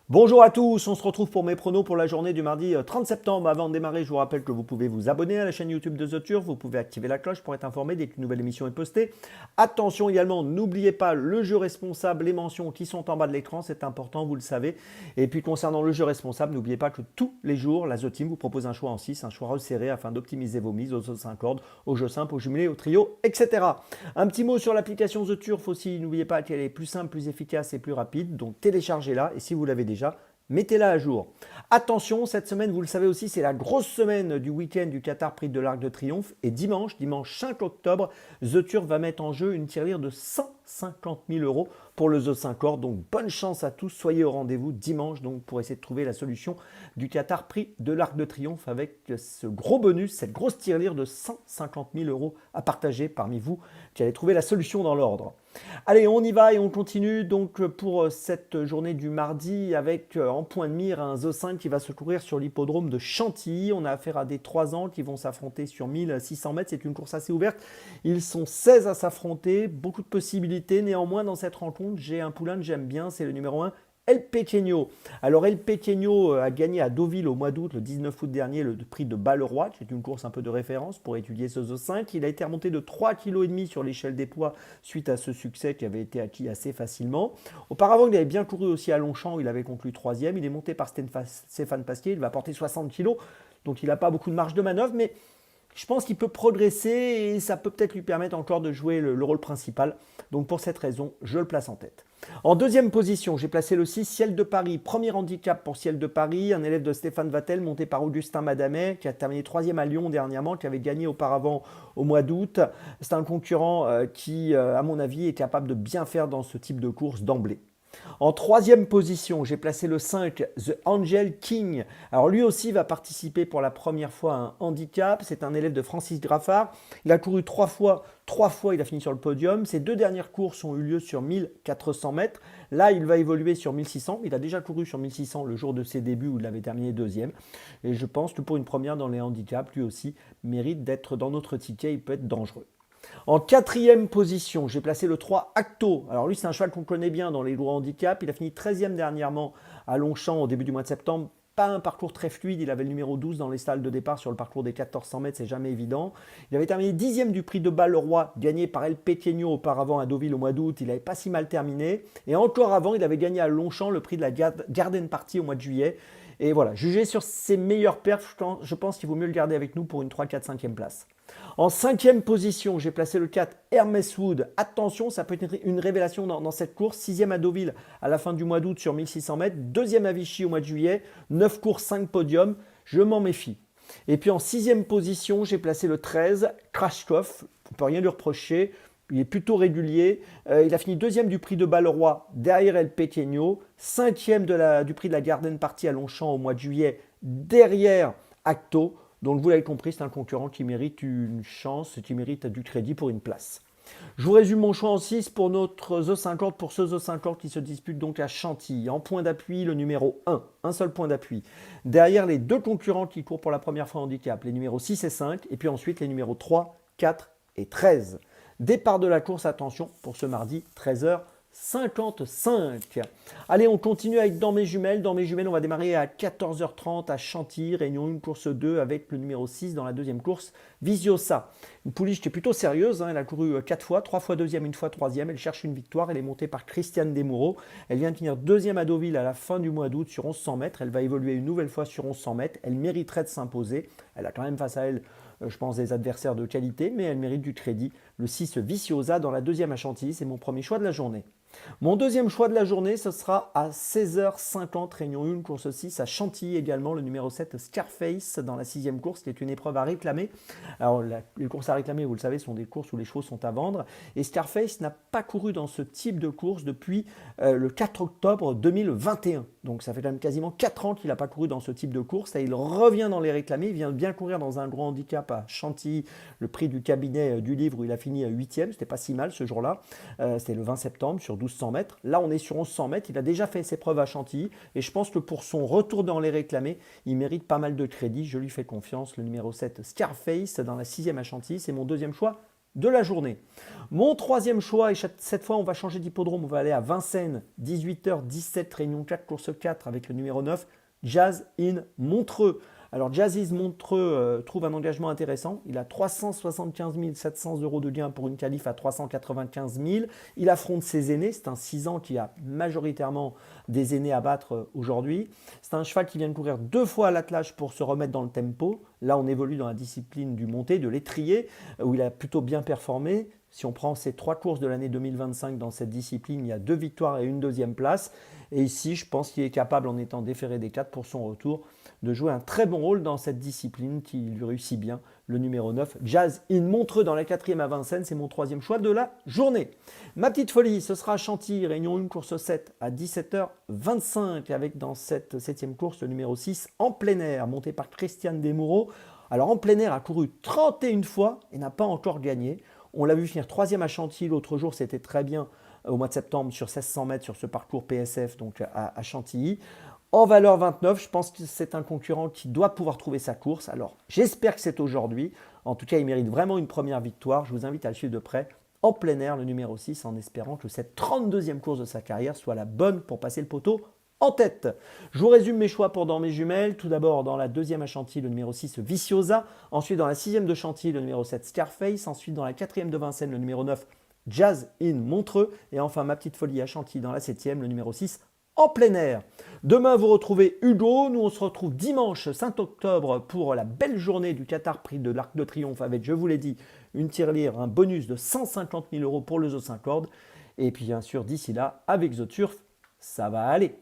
Bonjour à tous, on se retrouve pour mes pronos pour la journée du mardi 30 septembre. Avant de démarrer, je vous rappelle que vous pouvez vous abonner à la chaîne YouTube de The Turf, vous pouvez activer la cloche pour être informé dès qu'une nouvelle émission est postée. Attention également, n'oubliez pas le jeu responsable, les mentions qui sont en bas de l'écran, c'est important, vous le savez. Et puis concernant le jeu responsable, n'oubliez pas que tous les jours, la The Team vous propose un choix en 6, un choix resserré afin d'optimiser vos mises aux 5 cordes, au jeu simple, au jumelé, au trio, etc. Un petit mot sur l'application The Turf aussi, n'oubliez pas qu'elle est plus simple, plus efficace et plus rapide, donc téléchargez-la et si vous l'avez déjà, mettez-la à jour. Attention, cette semaine, vous le savez aussi, c'est la grosse semaine du week-end du Qatar Prix de l'Arc de Triomphe. Et dimanche 5 octobre, The Turf va mettre en jeu une tirelire de 150 000 euros pour le The 5 Or. Donc bonne chance à tous, soyez au rendez-vous dimanche donc, pour essayer de trouver la solution du Qatar Prix de l'Arc de Triomphe avec ce gros bonus, cette grosse tirelire de 150 000 euros à partager parmi vous qui allez trouver la solution dans l'ordre. Allez, on y va et on continue donc pour cette journée du mardi avec en point de mire un The 5 qui va se courir sur l'hippodrome de Chantilly. On a affaire à des 3 ans qui vont s'affronter sur 1600 mètres. C'est une course assez ouverte. Ils sont 16 à s'affronter, beaucoup de possibilités. Néanmoins, dans cette rencontre, j'ai un poulain que j'aime bien, c'est le numéro 1. El Pequeño. Alors El Pequeño a gagné à Deauville au mois d'août, le 19 août dernier, le prix de Balleroy, qui est une course un peu de référence pour étudier ce The 5. Il a été remonté de 3,5 kg sur l'échelle des poids suite à ce succès qui avait été acquis assez facilement. Auparavant, il avait bien couru aussi à Longchamp, il avait conclu 3e. Il est monté par Stéphane Pasquier, il va porter 60 kg, donc il n'a pas beaucoup de marge de manœuvre, mais je pense qu'il peut progresser et ça peut peut-être lui permettre encore de jouer le rôle principal. Donc pour cette raison, je le place en tête. En deuxième position, j'ai placé le 6, Ciel de Paris. Premier handicap pour Ciel de Paris, un élève de Stéphane Vattel monté par Augustin Madamet qui a terminé 3e à Lyon dernièrement, qui avait gagné auparavant au mois d'août. C'est un concurrent qui, à mon avis, est capable de bien faire dans ce type de course d'emblée. En troisième position, j'ai placé le 5, The Angel King. Alors lui aussi va participer pour la première fois à un handicap. C'est un élève de Francis Graffard. Il a couru 3 fois il a fini sur le podium. Ses 2 dernières courses ont eu lieu sur 1400 mètres. Là, il va évoluer sur 1600. Il a déjà couru sur 1600 le jour de ses débuts où il avait terminé 2e. Et je pense que pour une première dans les handicaps, lui aussi mérite d'être dans notre ticket. Il peut être dangereux. En quatrième position, j'ai placé le 3 Acto. Alors lui, c'est un cheval qu'on connaît bien dans les lourds handicaps. Il a fini 13e dernièrement à Longchamp au début du mois de septembre. Pas un parcours très fluide, il avait le numéro 12 dans les stalles de départ sur le parcours des 1400 mètres, c'est jamais évident. Il avait terminé 10e du prix de Balleroy, gagné par El Pequeño auparavant à Deauville au mois d'août, il n'avait pas si mal terminé. Et encore avant, il avait gagné à Longchamp le prix de la Garden Party au mois de juillet. Et voilà, jugé sur ses meilleures perfs, je pense qu'il vaut mieux le garder avec nous pour une 3, 4, 5e place. En cinquième position, j'ai placé le 4 Hermès Wood. Attention, ça peut être une révélation dans cette course. 6e à Deauville à la fin du mois d'août sur 1600 mètres. 2e à Vichy au mois de juillet. 9 courses, 5 podiums. Je m'en méfie. Et puis en sixième position, j'ai placé le 13 Krashkov. On ne peut rien lui reprocher. Il est plutôt régulier. Il a fini 2e du prix de Balleroy derrière El Pequeño. 5e du prix de la Garden Party à Longchamp au mois de juillet derrière Acto. Donc vous l'avez compris, c'est un concurrent qui mérite une chance, qui mérite du crédit pour une place. Je vous résume mon choix en 6 pour notre The 50, pour ce The 50 qui se dispute donc à Chantilly. En point d'appui, le numéro 1 seul point d'appui. Derrière les 2 concurrents qui courent pour la première fois en handicap, les numéros 6 et 5, et puis ensuite les numéros 3, 4 et 13. Départ de la course, attention, pour ce mardi, 13h55. Allez, on continue avec Dans mes jumelles. Dans mes jumelles, on va démarrer à 14h30 à Chantilly, réunion 1, course 2, avec le numéro 6 dans la deuxième course, Visiosa. Une pouliche qui est plutôt sérieuse, elle a couru 4 fois, 3 fois deuxième, 1 fois troisième. Elle cherche une victoire, elle est montée par Christiane Desmoureaux. Elle vient de finir 2e à Deauville à la fin du mois d'août sur 1100 mètres. Elle va évoluer une nouvelle fois sur 1100 mètres. Elle mériterait de s'imposer. Elle a quand même face à elle, je pense, des adversaires de qualité, mais elle mérite du crédit. Le 6 Viciosa dans la deuxième à Chantilly, c'est mon premier choix de la journée. Mon deuxième choix de la journée, ce sera à 16h50, réunion 1, course 6, à Chantilly également, le numéro 7, Scarface, dans la 6e course, qui est une épreuve à réclamer. Alors, les courses à réclamer, vous le savez, sont des courses où les chevaux sont à vendre. Et Scarface n'a pas couru dans ce type de course depuis le 4 octobre 2021. Donc, ça fait quand même quasiment 4 ans qu'il n'a pas couru dans ce type de course. Et il revient dans les réclamés. Il vient bien courir dans un gros handicap à Chantilly, le prix du cabinet du livre, où il a fini 8e. C'était pas si mal ce jour-là. C'était le 20 septembre sur 1200 mètres. Là, on est sur 1100 mètres. Il a déjà fait ses preuves à Chantilly. Et je pense que pour son retour dans les réclamés, il mérite pas mal de crédit. Je lui fais confiance. Le numéro 7, Scarface, dans la 6e à Chantilly. C'est mon deuxième choix de la journée. Mon troisième choix, et cette fois on va changer d'hippodrome, on va aller à Vincennes, 18h17, réunion 4, course 4 avec le numéro 9, Jazz in Montreux. Alors Jazz in Montreux trouve un engagement intéressant, il a 375 700 euros de gain pour une qualif à 395 000. Il affronte ses aînés, c'est un 6 ans qui a majoritairement des aînés à battre aujourd'hui. C'est un cheval qui vient de courir 2 fois à l'attelage pour se remettre dans le tempo. Là on évolue dans la discipline du monté, de l'étrier, où il a plutôt bien performé. Si on prend ces 3 courses de l'année 2025 dans cette discipline, il y a 2 victoires et une deuxième place. Et ici, je pense qu'il est capable, en étant déféré des 4 pour son retour, de jouer un très bon rôle dans cette discipline qui lui réussit bien. Le numéro 9, Jazz in Montreux dans la 4e à Vincennes, c'est mon troisième choix de la journée. Ma petite folie, ce sera à Chantilly, réunion 1, course 7 à 17h25, avec dans cette 7e course le numéro 6 en plein air, monté par Christiane Desmoureaux. Alors en plein air, a couru 31 fois et n'a pas encore gagné. On l'a vu finir 3e à Chantilly l'autre jour, c'était très bien au mois de septembre sur 1600 mètres sur ce parcours PSF donc à Chantilly. En valeur 29, je pense que c'est un concurrent qui doit pouvoir trouver sa course. Alors j'espère que c'est aujourd'hui. En tout cas, il mérite vraiment une première victoire. Je vous invite à le suivre de près en plein air, le numéro 6, en espérant que cette 32e course de sa carrière soit la bonne pour passer le poteau en tête. Je vous résume mes choix pour dans mes jumelles. Tout d'abord, dans la 2e à Chantilly, le numéro 6, Viciosa. Ensuite, dans la 6e de Chantilly, le numéro 7, Scarface. Ensuite, dans la 4e de Vincennes, le numéro 9, Jazz in Montreux. Et enfin, ma petite folie à Chantilly, dans la 7e, le numéro 6, en plein air. Demain, vous retrouvez Hugo. Nous, on se retrouve dimanche 5 octobre pour la belle journée du Qatar Prix de l'Arc de Triomphe avec, je vous l'ai dit, une tirelire, un bonus de 150 000 euros pour le Zo 5 cordes. Et puis, bien sûr, d'ici là, avec The Turf, ça va aller.